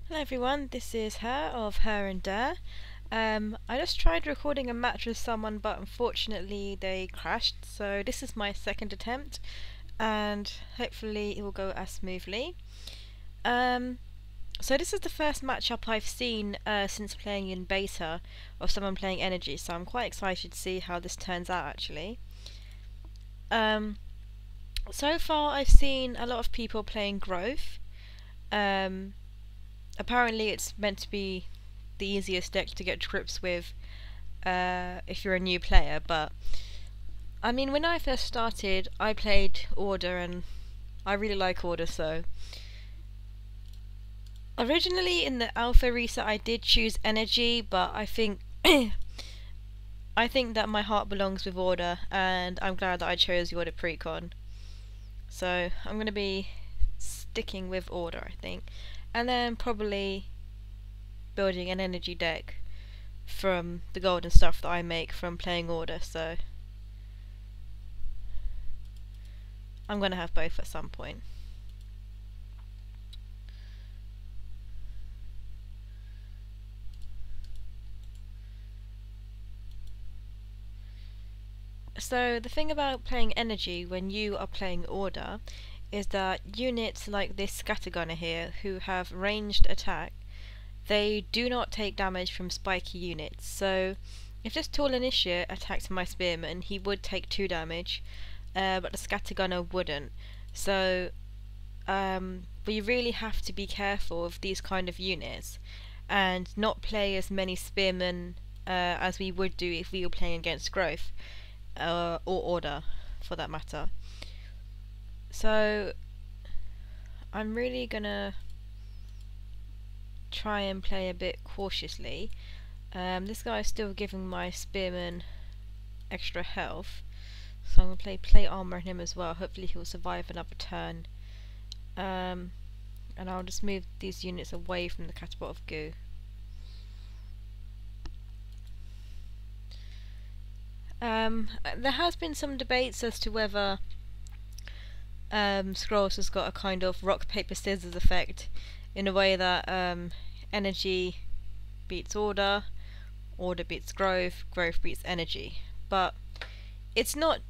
Hello everyone, this is Her of Her and Dare. I just tried recording a match with someone, but unfortunately they crashed, so this is my second attempt, and hopefully it will go as smoothly. Um, so this is the first matchup I've seen since playing in beta of someone playing Energy, so I'm quite excited to see how this turns out actually. Um, so far I've seen a lot of people playing Growth. Um, Apparently it's meant to be the easiest deck to get to grips with if you're a new player, but I mean, when I first started, I played Order and I really like Order, so originally in the alpha reset I did choose Energy, but I think I think that my heart belongs with Order, and I'm glad that I chose the Order precon. So I'm going to be sticking with Order, I think, and then probably building an Energy deck from the golden stuff that I make from playing Order, so I'm going to have both at some point. So the thing about playing Energy when you are playing Order is that units like this Scattergunner here, who have ranged attack, they do not take damage from spiky units. So if this Tall Initiate attacked my Spearman, he would take 2 damage, but the Scattergunner wouldn't. So we really have to be careful of these kind of units and not play as many Spearmen as we would do if we were playing against Growth. Or Order, for that matter. So I'm really gonna try and play a bit cautiously. This guy is still giving my Spearman extra health, so I'm gonna play plate armor on him as well. Hopefully he'll survive another turn. And I'll just move these units away from the catapult of goo. There has been some debates as to whether Scrolls has got a kind of rock paper scissors effect, in a way that Energy beats Order, Order beats Growth, Growth beats Energy. But it's not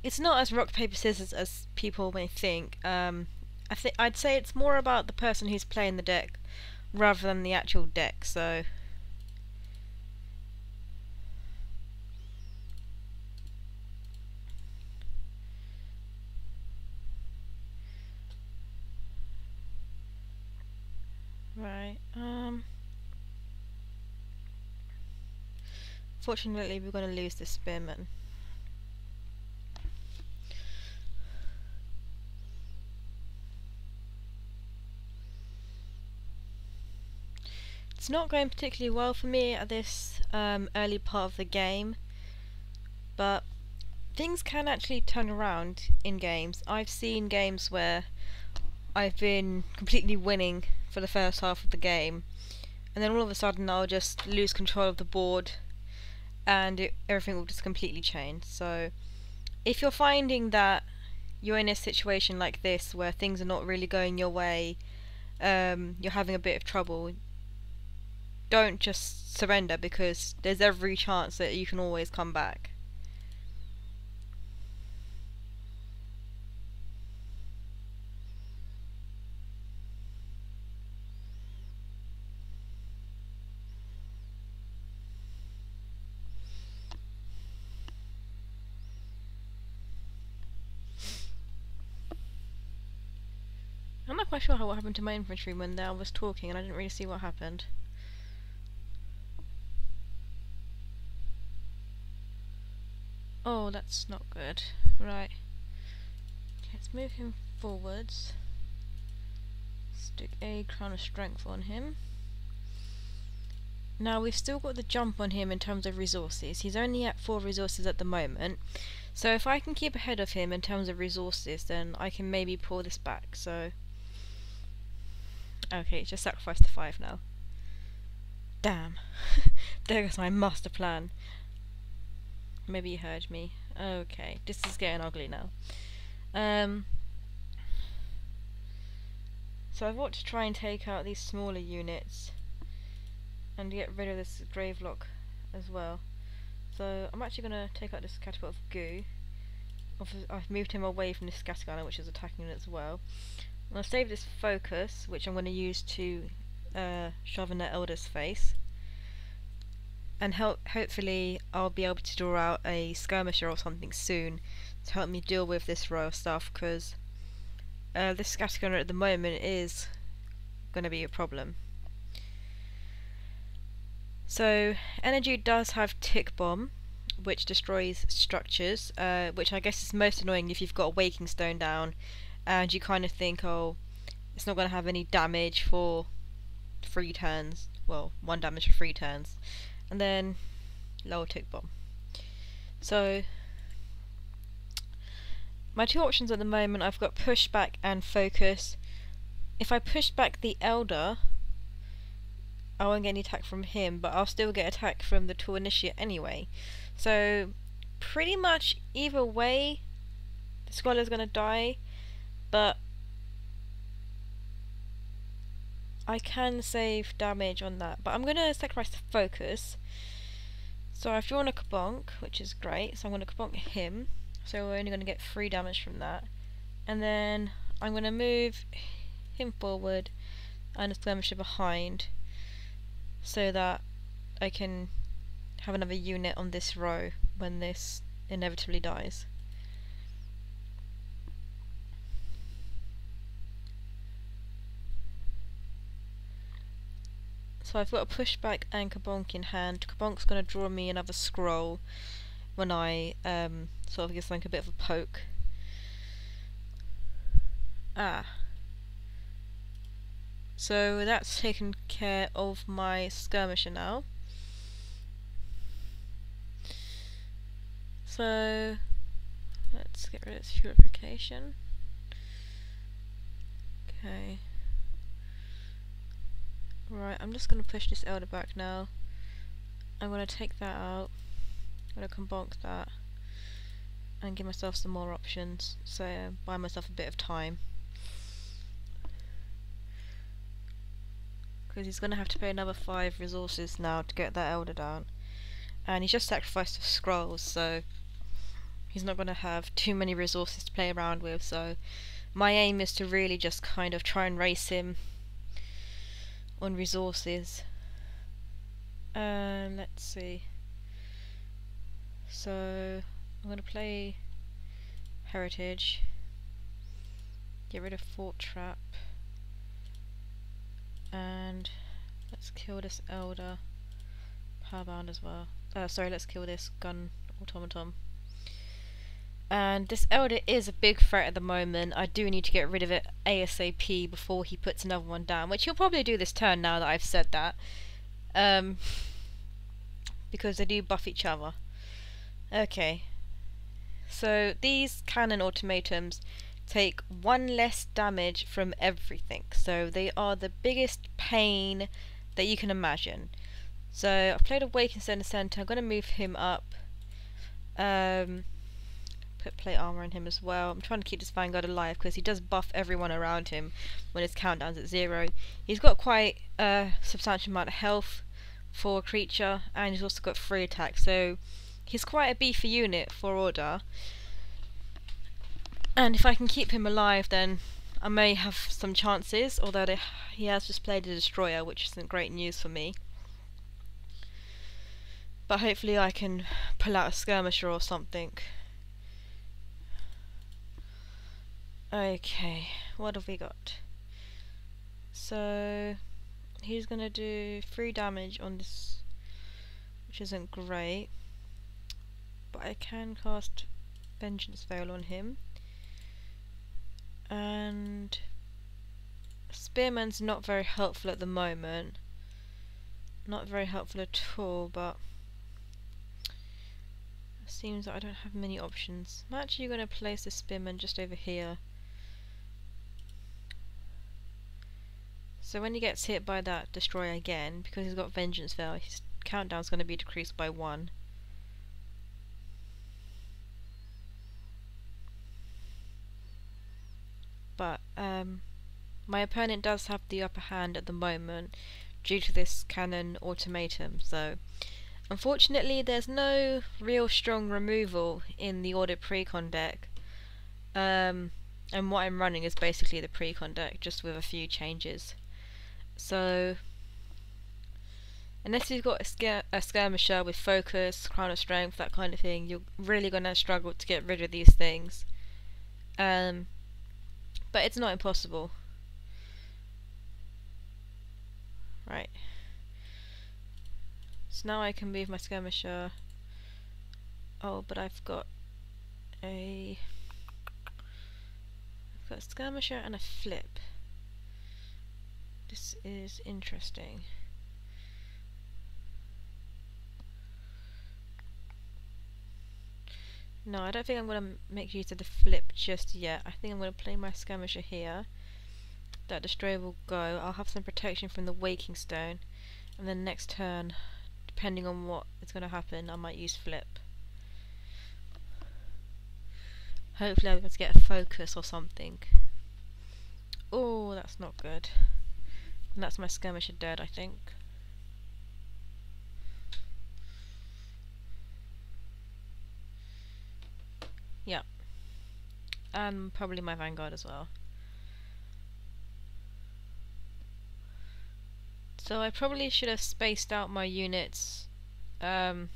as rock paper scissors as people may think. I'd say it's more about the person who's playing the deck rather than the actual deck. So right. Fortunately, we're going to lose this Spearman. It's not going particularly well for me at this early part of the game, but things can actually turn around in games. I've seen games where I've been completely winning for the first half of the game, and then all of a sudden I'll just lose control of the board and everything will just completely change. So if you're finding that you're in a situation like this where things are not really going your way, you're having a bit of trouble, don't just surrender, because there's every chance that you can always come back. I'm not quite sure what happened to my infantry when I was talking and I didn't really see what happened. Oh, that's not good. Right. Let's move him forwards. Stick a crown of strength on him. Now we've still got the jump on him in terms of resources. He's only at 4 resources at the moment. So if I can keep ahead of him in terms of resources, then I can maybe pull this back. So okay, just sacrifice the 5 now. Damn. There goes my master plan. Maybe you heard me. Okay, this is getting ugly now. So I want to try and take out these smaller units and get rid of this Gravelock as well. So I'm actually going to take out this catapult of goo. I've moved him away from this Scattergunner, which is attacking it as well. I'm going to save this focus, which I'm going to use to shove in the Elder's face. And hopefully I'll be able to draw out a skirmisher or something soon to help me deal with this row of stuff, because this Scattergunner at the moment is going to be a problem. So energy does have Tick Bomb, which destroys structures, which I guess is most annoying if you've got a Waking Stone down and you kind of think, oh, it's not going to have any damage for 3 turns, well, 1 damage for 3 turns, and then lower Tick Bomb. So my 2 options at the moment, I've got Pushback and Focus. If I push back the Elder, I won't get any attack from him, but I'll still get attack from the Tool Initiate anyway. So pretty much either way the Scholar's gonna die, but I can save damage on that. But I'm gonna sacrifice the Focus. So I've drawn a Kabonk, which is great, so I'm gonna Kabonk him. So we're only gonna get 3 damage from that. And then I'm gonna move him forward and a skirmisher behind, so that I can have another unit on this row when this inevitably dies. So I've got a Pushback and Kabonk in hand. Kabonk's going to draw me another scroll when I sort of give something a bit of a poke. So that's taken care of my skirmisher now. So let's get rid of this purification. Okay. Right, I'm just going to push this Elder back now. I'm going to take that out. I'm going to Kabonk that and give myself some more options, so buy myself a bit of time. Because he's going to have to pay another 5 resources now to get that Elder down. And he's just sacrificed the scrolls, so he's not going to have too many resources to play around with. So my aim is to really just kind of try and race him on resources. Let's see. So I'm going to play Heritage, get rid of Fort Trap, and let's kill this Elder. Powerbound as well. Sorry, let's kill this Gun Automaton. And this Elder is a big threat at the moment. I do need to get rid of it ASAP before he puts another one down, which he'll probably do this turn now that I've said that. Because they do buff each other. Okay. So these cannon automatons take 1 less damage from everything. So they are the biggest pain that you can imagine. So I've played Awakened in the center. I'm going to move him up. Put plate armor on him as well. I'm trying to keep this Vanguard alive because he does buff everyone around him when his countdown's at 0. He's got quite a substantial amount of health for a creature, and he's also got 3 attacks, so he's quite a beefy unit for Order. And if I can keep him alive, then I may have some chances, although he has just played a Destroyer, which isn't great news for me. But hopefully I can pull out a Skirmisher or something. Okay, what have we got? So he's gonna do 3 damage on this, which isn't great, but I can cast Vengeance Veil on him. And Spearman's not very helpful at the moment. Not very helpful at all, but it seems that I don't have many options. I'm actually going to place the Spearman just over here. So when he gets hit by that Destroyer again, because he's got Vengeance Veil, his countdown's going to be decreased by 1. But my opponent does have the upper hand at the moment due to this cannon automatum, so unfortunately there's no real strong removal in the ordered precon deck. And what I'm running is basically the precon deck, just with a few changes. So unless you've got a skirmisher with focus, crown of strength, that kind of thing, you're really going to struggle to get rid of these things. But it's not impossible. Right. So now I can move my skirmisher. Oh, but I've got a skirmisher and a flip. This is interesting. No, I don't think I'm going to make use of the flip just yet. I think I'm going to play my skirmisher here. That destroyer will go. I'll have some protection from the waking stone, and then next turn, depending on what is going to happen, I might use flip. Hopefully I'll be able to get a focus or something. Oh, that's not good. And that's my skirmisher dead, I think. Yeah. And probably my vanguard as well. So I probably should have spaced out my units so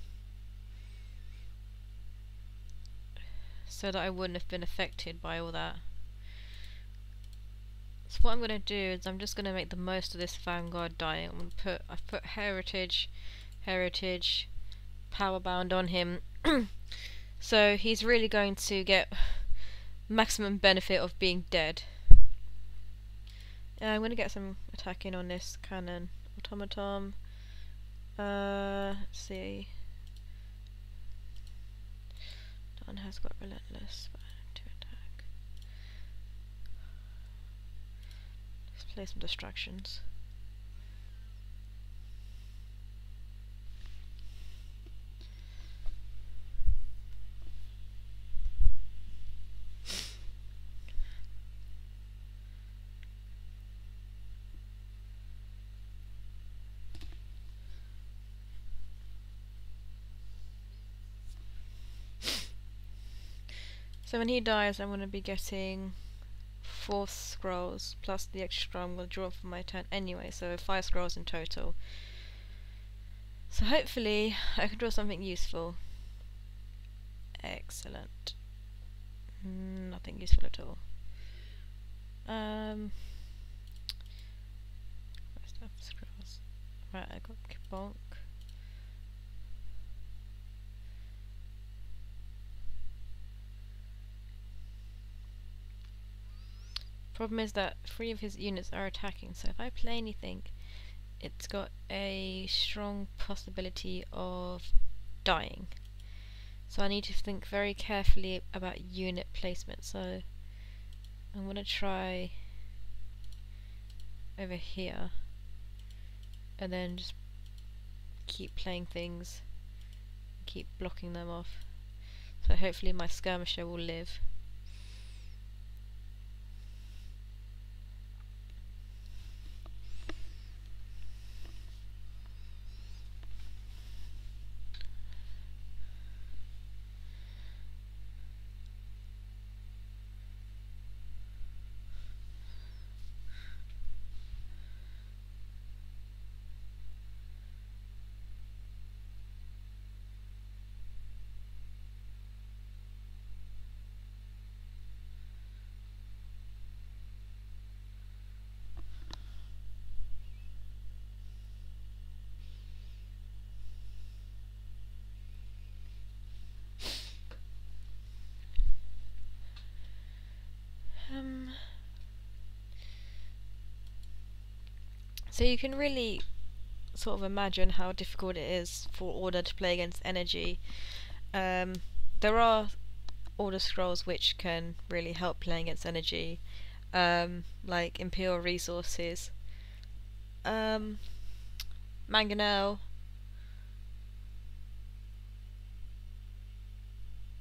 that I wouldn't have been affected by all that. So what I'm going to do is I'm just going to make the most of this vanguard dying. I've put heritage, power bound on him. So he's really going to get maximum benefit of being dead. I'm going to get some attack in on this cannon automaton. Let's see. Don has got relentless to attack. Let's play some distractions. So when he dies, I'm going to be getting 4 scrolls plus the extra scroll I'm going to draw for my turn anyway, so 5 scrolls in total. So hopefully I can draw something useful. Excellent. Nothing useful at all. Rest of scrolls. Right, I got bonk. Problem is that 3 of his units are attacking, so if I play anything, it's got a strong possibility of dying. So I need to think very carefully about unit placement. So I'm going to try over here and then just keep playing things, keep blocking them off. So hopefully my skirmisher will live. So you can really sort of imagine how difficult it is for Order to play against energy. There are Order scrolls which can really help playing against energy, like Imperial Resources, Mangonel,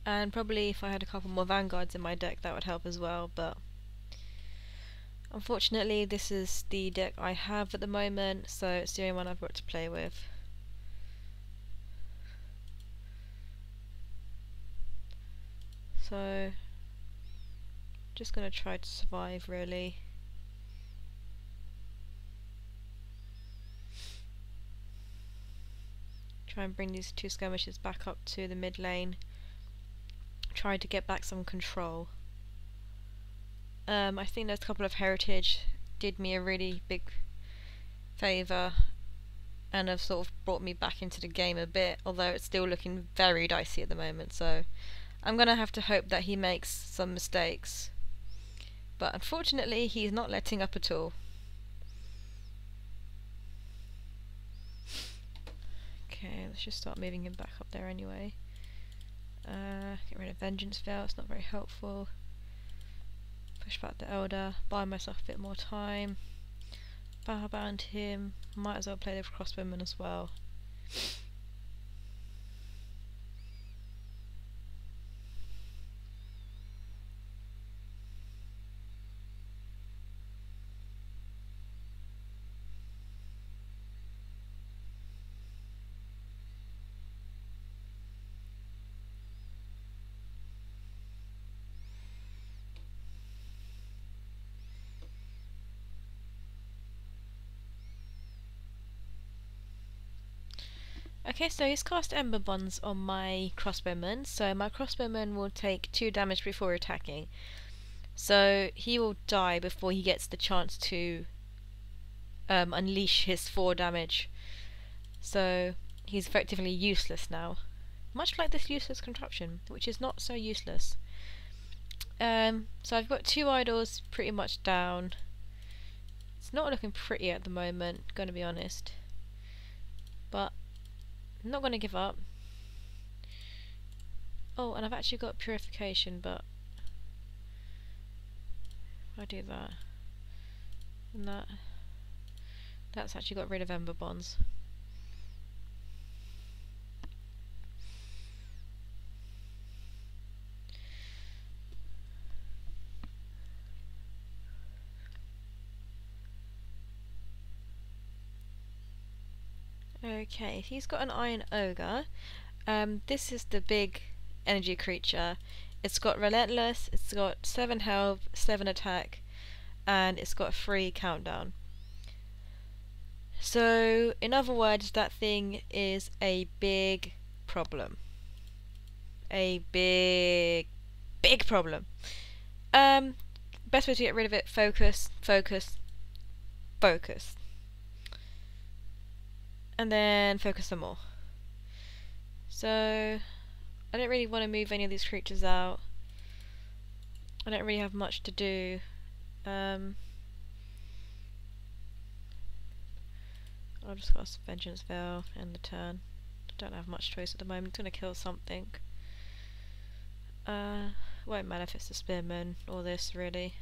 and probably if I had a couple more Vanguards in my deck that would help as well, but Unfortunately, this is the deck I have at the moment, so it's the only one I've got to play with. So, just gonna try to survive, really. Try and bring these two skirmishes back up to the mid lane. Try to get back some control. I think those couple of heritage did me a really big favour and have sort of brought me back into the game a bit, although it's still looking very dicey at the moment, so I'm gonna have to hope that he makes some mistakes. But unfortunately, he's not letting up at all. Okay, let's just start moving him back up there anyway. Get rid of Vengeance Veil, it's not very helpful. Push back the Elder, buy myself a bit more time. Bound him, might as well play the Crossbowman as well. Okay, so he's cast Ember Bonds on my Crossbowman, so my Crossbowman will take 2 damage before attacking. So he will die before he gets the chance to unleash his 4 damage. So he's effectively useless now. Much like this useless contraption, which is not so useless. So I've got 2 idols pretty much down. It's not looking pretty at the moment, gonna be honest. But I'm not going to give up. Oh, and I've actually got Purification, but if I do that, and that's actually got rid of Ember Bonds. Okay, he's got an Iron Ogre. This is the big energy creature. It's got Relentless, it's got 7 health, 7 attack, and it's got a 3 countdown. So, in other words, that thing is a big problem. A big problem. Best way to get rid of it, focus, focus, focus. And then focus some more. So I don't really want to move any of these creatures out. I don't really have much to do. I'll just cast Vengeance Veil end the turn. Don't have much choice at the moment. I'm gonna kill something. Won't matter if it's the Spearman or this really.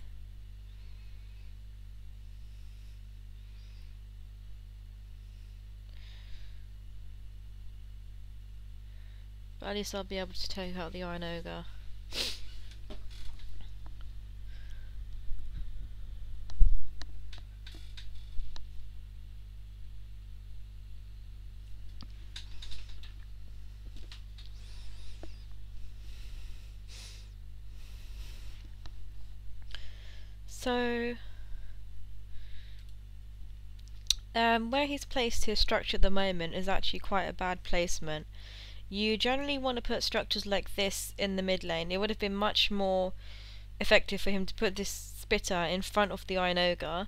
But at least I'll be able to take out the Iron Ogre. So, where he's placed his structure at the moment is actually quite a bad placement. You generally want to put structures like this in the mid lane. It would have been much more effective for him to put this Spitter in front of the Iron Ogre.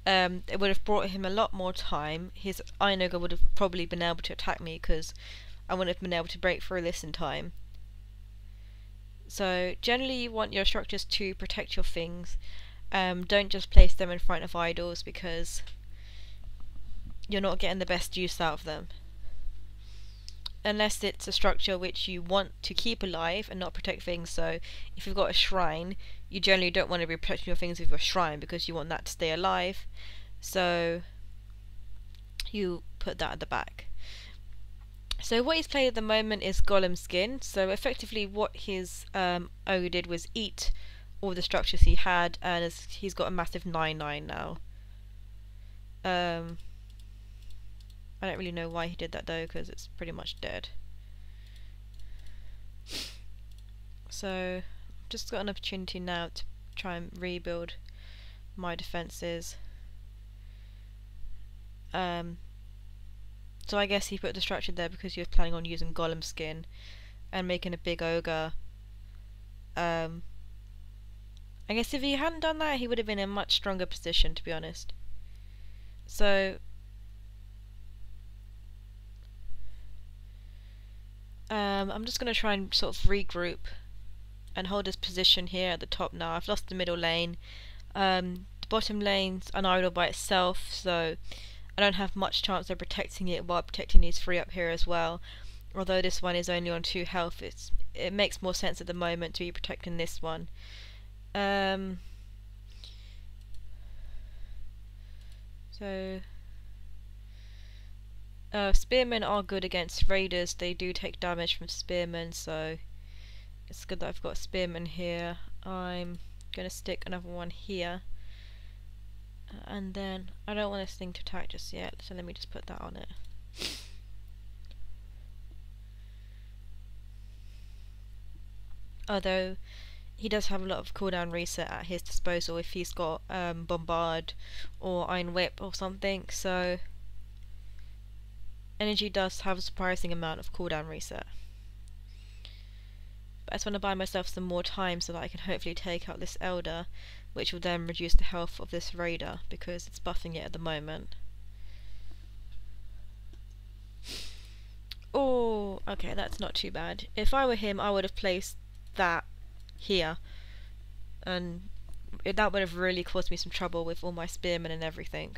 It would have brought him a lot more time. His Iron Ogre would have probably been able to attack me because I wouldn't have been able to break through this in time. So generally you want your structures to protect your things. Don't just place them in front of idols because you're not getting the best use out of them. Unless it's a structure which you want to keep alive and not protect things. So if you've got a shrine, you generally don't want to be protecting your things with your shrine because you want that to stay alive. So you put that at the back. So what he's played at the moment is Golem Skin. So effectively what his ogre did was eat all the structures he had, and he's got a massive 9/9 now. I don't really know why he did that though, because it's pretty much dead. So just got an opportunity now to try and rebuild my defences. So I guess he put the structure there because he was planning on using golem skin and making a big ogre. I guess if he hadn't done that, he would have been in a much stronger position, to be honest. So I'm just going to try and sort of regroup and hold his position here at the top now. I've lost the middle lane. The bottom lane's an idle by itself, so I don't have much chance of protecting it while protecting these three up here as well. Although this one is only on 2 health, it makes more sense at the moment to be protecting this one. Spearmen are good against raiders. They do take damage from spearmen, so it's good that I've got a spearman here. I'm gonna stick another one here, and then I don't want this thing to attack just yet, so let me just put that on it. Although he does have a lot of cooldown reset at his disposal if he's got Bombard or Iron Whip or something, so energy does have a surprising amount of cooldown reset. But I just want to buy myself some more time so that I can hopefully take out this Elder, which will then reduce the health of this Raider because it's buffing it at the moment. Oh, okay, that's not too bad. If I were him, I would have placed that here, and that would have really caused me some trouble with all my spearmen and everything.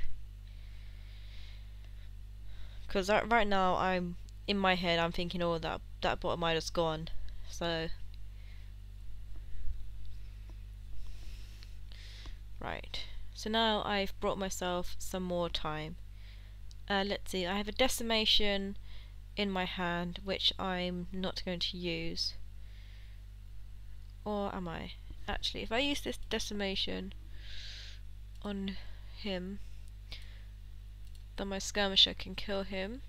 Because right now, I'm in my head, I'm thinking, oh, that bottom might have gone. So, right. So now I've brought myself some more time. Let's see. I have a decimation in my hand, which I'm not going to use. Or am I? Actually, if I use this decimation on him, then my skirmisher can kill him,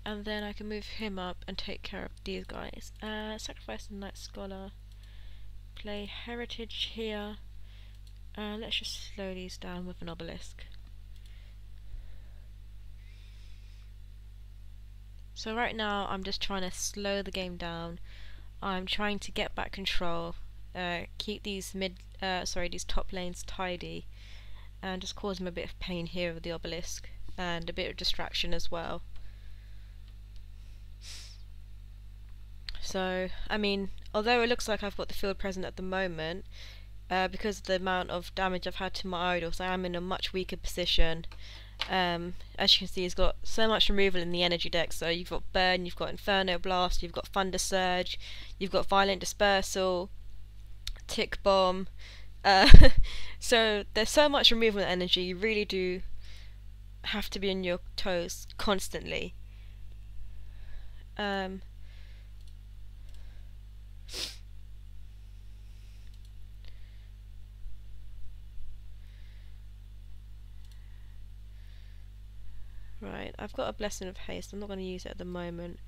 and then I can move him up and take care of these guys. Sacrifice the Knight Scholar, play Heritage here, let's just slow these down with an obelisk. So right now I'm just trying to slow the game down. I'm trying to get back control, keep these these top lanes tidy, and just cause them a bit of pain here with the obelisk, and a bit of distraction as well. So, I mean, although it looks like I've got the field present at the moment, because of the amount of damage I've had to my idols, I am in a much weaker position. As you can see, he's got so much removal in the energy deck. So you've got Burn, you've got Inferno Blast, you've got Thunder Surge, you've got Violent Dispersal, Tick Bomb. So there's so much removal energy. You really do have to be on your toes constantly. Right, I've got a Blessing of Haste. I'm not going to use it at the moment.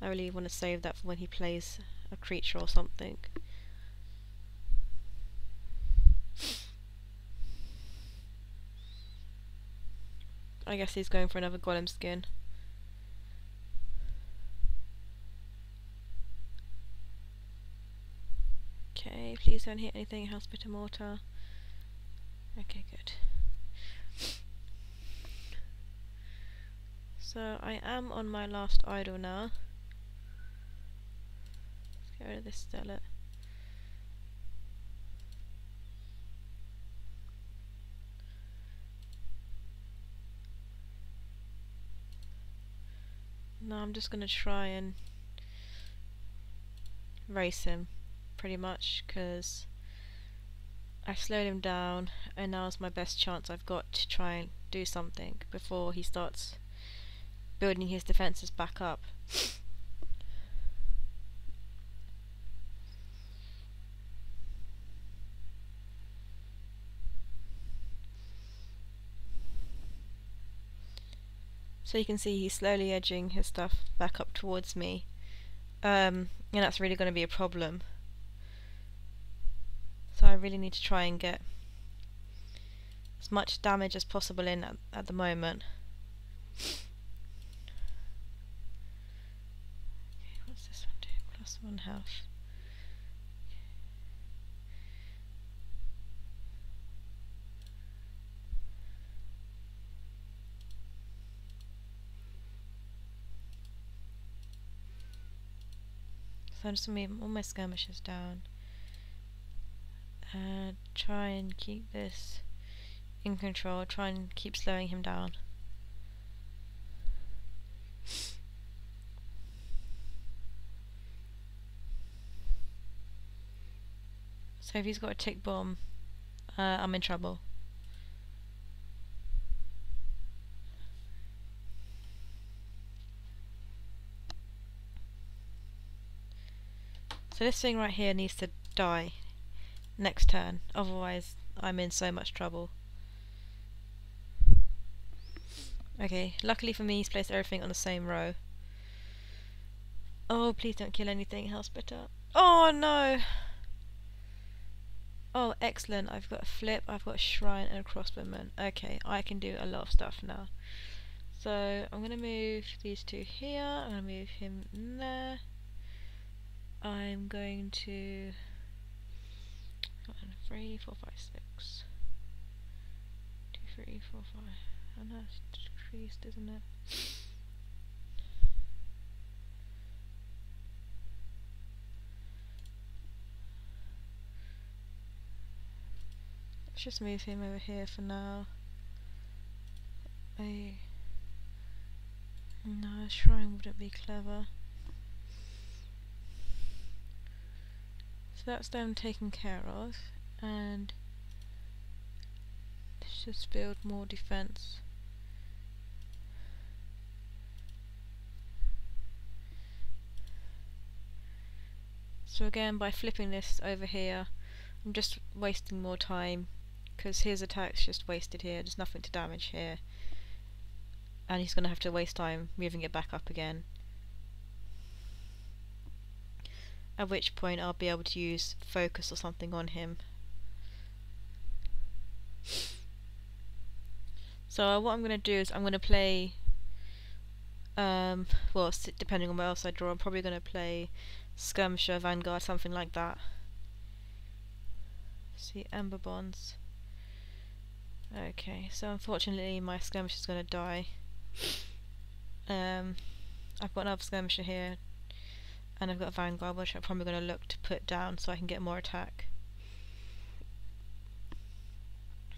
I really want to save that for when he plays a creature or something. I guess he's going for another Golem skin. Okay, please don't hit anything. Hellspit Mortar. Okay, good. So I am on my last idol now. Let's get rid of this Stellar. Now I'm just going to try and race him, pretty much, because I slowed him down, and now's my best chance I've got to try and do something before he starts building his defences back up. So you can see he's slowly edging his stuff back up towards me. And that's really going to be a problem. So I really need to try and get as much damage as possible in at the moment. Okay, what's this one do? +1 health. So I'm just going to move all my skirmishers down. Try and keep this in control, try and keep slowing him down. So if he's got a tick bomb, I'm in trouble. So this thing right here needs to die next turn, otherwise I'm in so much trouble. Okay, luckily for me he's placed everything on the same row. Oh, please don't kill anything, Hellspitter. Oh no! Oh, excellent, I've got a flip, I've got a shrine and a crossbowman. Okay, I can do a lot of stuff now. So I'm going to move these two here, I'm going to move him there. I'm going to 3, 4, 5, 6. 2, 3, 4, 5. Oh no, it's decreased, isn't it? Let's just move him over here for now. No, a shrine wouldn't be clever. So that's them taken care of, and let's just build more defense. So again, by flipping this over here, I'm just wasting more time, because his attack's just wasted here, there's nothing to damage here. And he's going to have to waste time moving it back up again. At which point I'll be able to use focus or something on him. So what I'm going to do is I'm going to play, well, depending on what else I draw, I'm probably going to play Skirmisher, Vanguard, something like that. See, Ember Bonds. Okay, so unfortunately my Skirmisher's going to die. I've got another Skirmisher here, and I've got a Vanguard, which I'm probably going to look to put down so I can get more attack.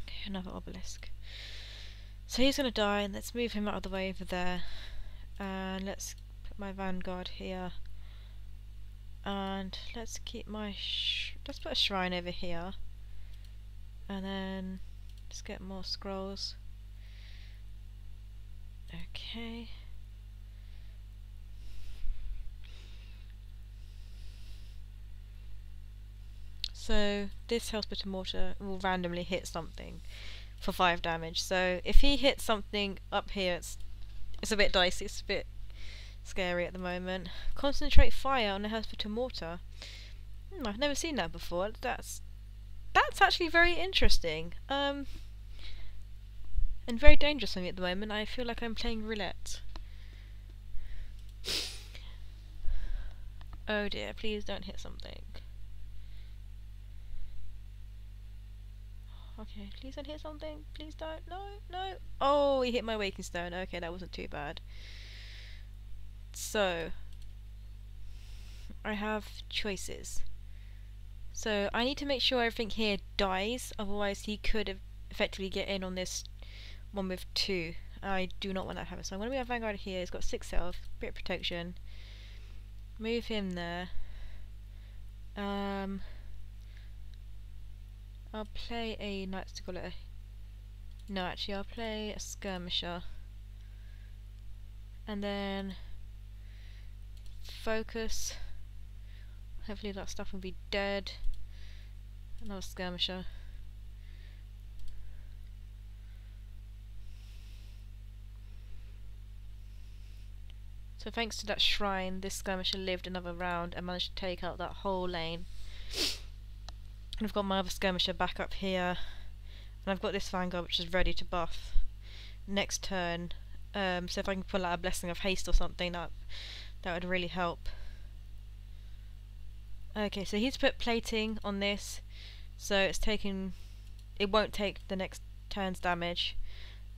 Okay, another Obelisk. So he's going to die, and let's move him out of the way over there. And let's put my Vanguard here. And let's keep my... let's put a shrine over here. And then let's get more scrolls. Okay. So this Hellspitter Mortar will randomly hit something for 5 damage. So if he hits something up here, it's a bit dicey, it's a bit scary at the moment. Concentrate fire on the Hellspitter Mortar. I've never seen that before. That's actually very interesting. And very dangerous for me at the moment. I feel like I'm playing roulette. Oh dear, please don't hit something. Okay, please don't hit something. Please don't. No, no. Oh, he hit my Waking Stone. Okay, that wasn't too bad. So, I have choices. So, I need to make sure everything here dies, otherwise he could effectively get in on this one with 2. I do not want that to happen. So, I'm going to move my Vanguard here. He's got 6 health, bit of protection. Move him there. I'll play a Knights Templar. No, actually, I'll play a Skirmisher. And then focus. Hopefully that stuff will be dead. Another Skirmisher. So thanks to that shrine, this skirmisher lived another round and managed to take out that whole lane. And I've got my other skirmisher back up here, and I've got this vanguard which is ready to buff next turn. So if I can pull out a Blessing of Haste or something, that would really help. Okay, so he's put plating on this, so it won't take the next turn's damage.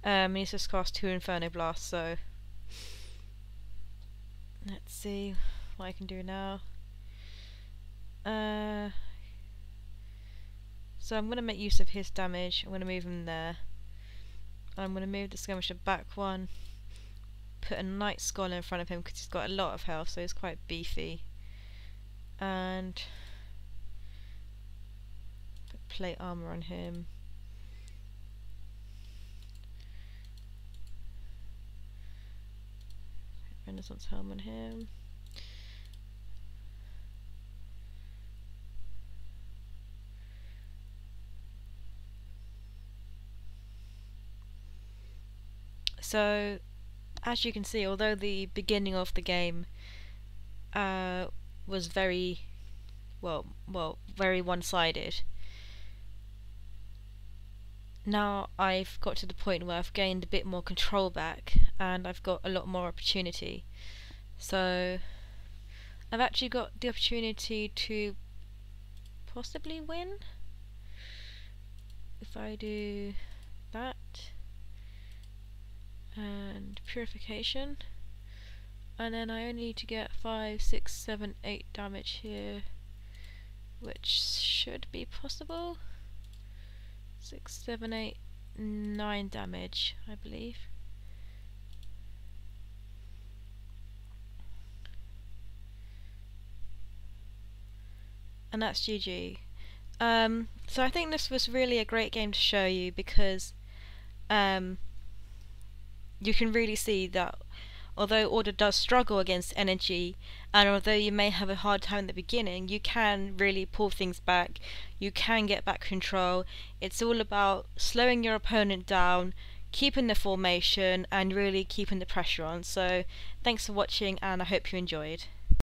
He's just cast 2 Inferno Blasts, so let's see what I can do now. So I'm going to make use of his damage. I'm going to move him there. I'm going to move the skirmisher back one, put a Knight Scholar in front of him because he's got a lot of health, so he's quite beefy. And put plate armor on him. Renaissance helm on him. So, as you can see, although the beginning of the game was very one-sided, now I've got to the point where I've gained a bit more control back and I've got a lot more opportunity. So I've actually got the opportunity to possibly win if I do that and Purification, and then I only need to get 5, 6, 7, 8 damage here, which should be possible. 6, 7, 8, 9 damage, I believe. And that's GG. So I think this was really a great game to show you because you can really see that although Order does struggle against energy, and although you may have a hard time at the beginning, you can really pull things back, you can get back control. It's all about slowing your opponent down, keeping the formation, and really keeping the pressure on. So thanks for watching, and I hope you enjoyed.